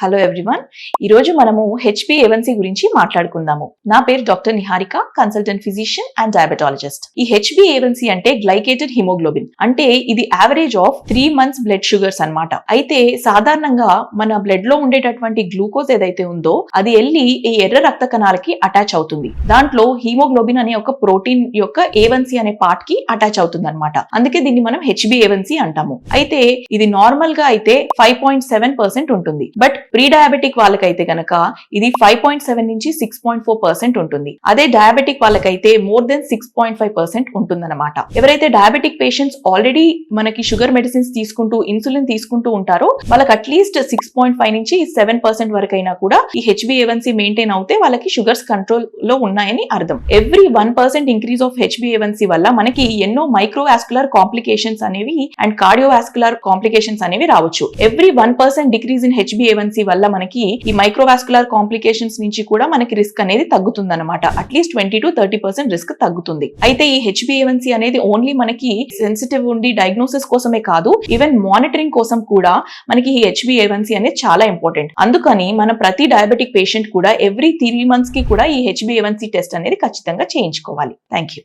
Hello everyone, ఈరోజు మనము HbA1c గురించి మాట్లాడుకుందాము. నా పేరు doctor Niharika, consultant physician and diabetologist. ఈ HbA1c అంటే గ్లైకేటెడ్ హిమోగ్లోబిన్. అంటే ఇది average of 3 months blood sugars అన్నమాట. అయితే సాధారణంగా మన బ్లడ్ లో ఉండేటటువంటి గ్లూకోజ్ ఏదైతే ఉందో అది వెళ్ళి ఈ ఎర్ర రక్త కణాలకి అటాచ్ అవుతుంది. దాంట్లో హీమోగ్లోబిన్ అనే ఒక ప్రోటీన్ యొక్క A1c అనే పార్ట్ కి అటాచ్ అవుతుంది అనమాట. అందుకే దీన్ని మనం HbA1c అంటాము. అయితే ఇది నార్మల్ గా అయితే 5.7% ఉంటుంది. బట్ ప్రీ డయాబెటిక్ వాళ్ళకైతే గనక ఇది 5.7 నుంచి 6.4% ఉంటుంది. అదే డయాబెటిక్ వాళ్ళకైతే మోర్ దెన్ 6.5% ఉంటుందన్నమాట. ఎవరైతే డయాబెటిక్ పేషెంట్స్ ఆల్రెడీ మనకి షుగర్ మెడిసిన్స్ తీసుకుంటూ ఇన్సులిన్ తీసుకుంటూ ఉంటారో వాళ్ళకి అట్లీస్ట్ 6.5 నుంచి 7% వరకైనా కూడా ఈ HbA1c మెయింటైన్ అవుతే వాళ్ళకి షుగర్స్ కంట్రోల్ లో ఉన్నాయని అర్థం. ఎవ్రీ 1% ఇంక్రీజ్ ఆఫ్ HbA1c వల్ల మనకి ఎన్నో మైక్రోవాస్కులర్ కాంప్లికేషన్స్ అనేవి అండ్ కార్డియోవాస్కులర్ కాంప్లికేషన్స్ అనేవి రావచ్చు. ఎవ్రీ 1% డిక్రీజ్ ఇన్ HbA1c వల్ల మనకి ఈ మైక్రోవాస్కులర్ కాంప్లికేషన్స్ నుంచి కూడా మనకి రిస్క్ అనేది తగ్గుతుంది అనమాట. అట్లీస్ట్ 20 to 30% రిస్క్ తగ్గుతుంది. అయితే ఈ HbA1c అనేది ఓన్లీ మనకి సెన్సిటివ్ ఉండి డయాగ్నోసిస్ కోసమే కాదు, ఈవెన్ మానిటరింగ్ కోసం కూడా మనకి ఈ HbA1c అనేది చాలా ఇంపార్టెంట్. అందుకని మన ప్రతి డయాబెటిక్ పేషెంట్ కూడా ఎవ్రీ 3 months కి కూడా ఈ HbA1c టెస్ట్ అనేది ఖచ్చితంగా చేయించుకోవాలి. Thank you.